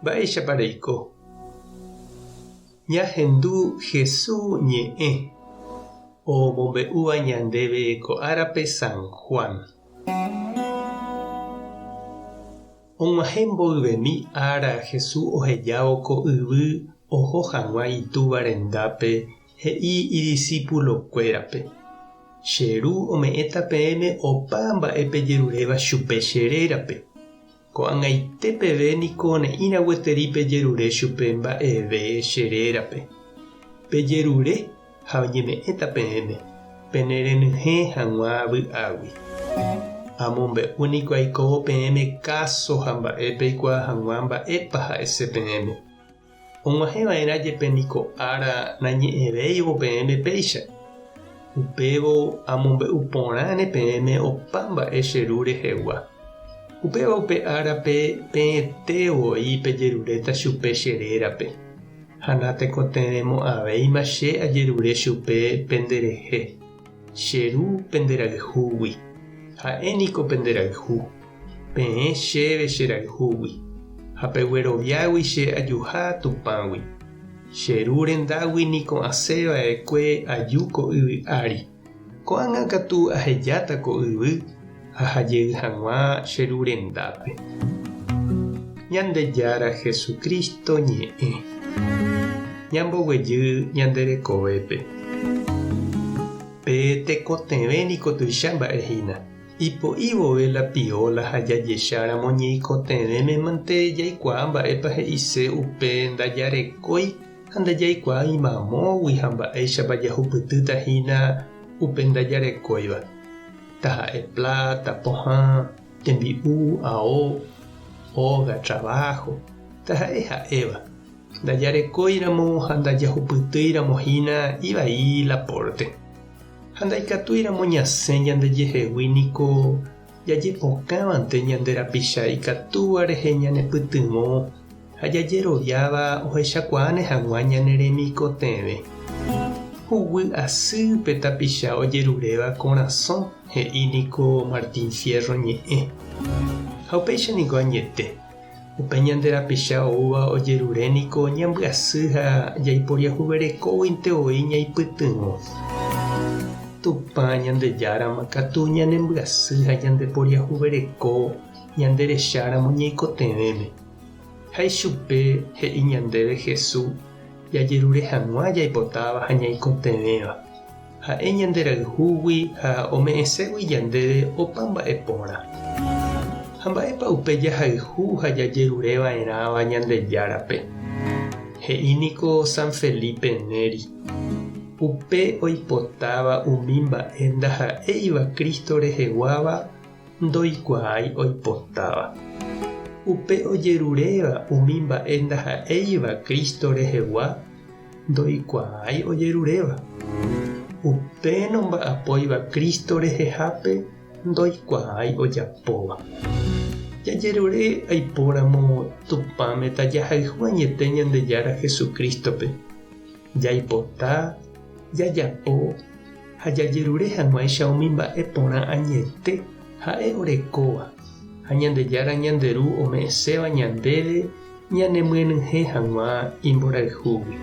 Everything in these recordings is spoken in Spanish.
Mba'éichapareiko. Ñahendu Jesús ñe'ẽ omombe'úva ñandéve ko árape San Juan. Og̃uahẽ mboyvemi ára Jesús ohejávo ko yvy oho hag̃ua itúva rendápe he'i idiscípulokuérape. Che ru ome'ẽta peẽme opa mba'épe jeruréva chupe che rérape. Ko'ag̃aite pevéniko ne'írã gueterípe jerure chupe mba'eve che rérape. Pejerure ha oñeme'ẽta peẽme penerenyhẽ hag̃ua vy'águi. Amombe'úniko aikóvo peẽme káso ha mba'épe eikuaa hag̃ua mba'épa ha'ese peẽme. Og̃uahẽva'erã jepe niko ára nañe'ẽvéivo peẽme péicha. Upévo amombe'u porãre peẽme opa mba'e che ru rehegua. Upéva upe árape peẽtevoi pejeruréta chupe che rérape. Ha natekotevẽmo'ãvéima che ajerure chupe penderehe. Che ru penderayhúgui. Ha'éniko penderayhu. Peẽ chéve che rayhúgui. Ha pegueroviágui che ajuha tupãgui. Che ru rendágui niko asẽva'ekue aju ko yvy ári. Ko'ág̃a katu ahejáta ko yvy ha hajey hag̃ua che ru rendápe. Ñandejára Jesucristo ñe'ẽ. Ñamboguejy ñanderekovépe. Pe tekotevẽniko tuicha mba'ehína. Ipo'ívove la piola ha jajechára moñeikotevẽme mante jaikuaa mba'épa he'ise upe ndajarekói ha ndajaikuaa imamógui ha mba'éichapa jahupytýtahína upe ndajarekóiva. Taha'e plata, pohã, tembi'u, ao, óga, trabajo. Taha'e ha'éva. Ndajarekóiramo ha ndajahupytýiramohína ivai laporte. Ha ndaikatúiramo ñasẽ ñandejehegui niko jajepokãvante ñanderapicha ikatúva rehe ñanepytyvõ ha jajeroviáva ohechakuaane hag̃ua ñaneremikotevẽ. Huguy asýpe tapicha ojeruréva corazón he'i niko Martín Fierro ñe'ẽ. Ha upéicha niko añete. Upe ñanderapicha oúva ojeruréniko ñambyasy ha jaiporiahuverekóguinte oĩ ñaipytyvõ. Tupã ñandejárama katu ñanembyasy ha ñandeporiahuverekó ñanderechára moñeikotevẽme. Haichupe he'i ñandéve Jesús jajerure hag̃ua jaipotáva ha ñaikotevéva. Ha'e ñanderayhúgui ha ome'ẽségui yandéve opa mba'e porã. Ha mba'épa upe jahayhu ha jajerureva'erãva ñandejárape. He'i niko San Felipe Neri. Upe oipotáva umi mba'e ndaha'éiva Kristo reheguáva ndoikuaái oipotáva. Upe ojeruréva umi mba'e ndaha'éiva Kristo rehegua ndoikuaái ojeruréva. Upéno mba'apóiva Kristo rehehápe ndoikuaái ojapóva. Jajerure aipóramo tupãme tajahayhu añete ñandejára Jesucristope. Jaipota, jajapo ha jajerure hag̃uáicha umi mba'e porã añete ha'e orekóva. Ha ñandejára ñanderu ome'ẽséva ñandéve ñanemyenyhẽ hag̃ua imborayhúgui.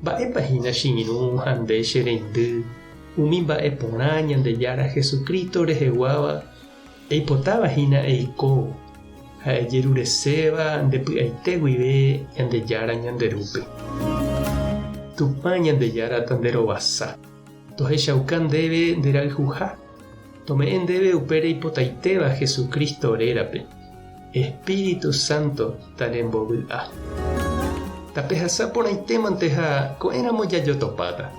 Mba'épahína chiru ha nde che reindy umi mba'e porã ñandejára Jesucristo reheguáva eipotávahína eiko ha ejerureséva ndepy'aiteguive ñandejára ñanderúpe. Tupã ñandejára tanderovasa. Tohechauka ndéve nderayhuha. Tome'ẽ ndéve upére ipotaitéva Jesucristo rérape. Espíritu Santo tarembovy'a. Tapehasa porãitémante ha ko'ẽramo jajotopáta.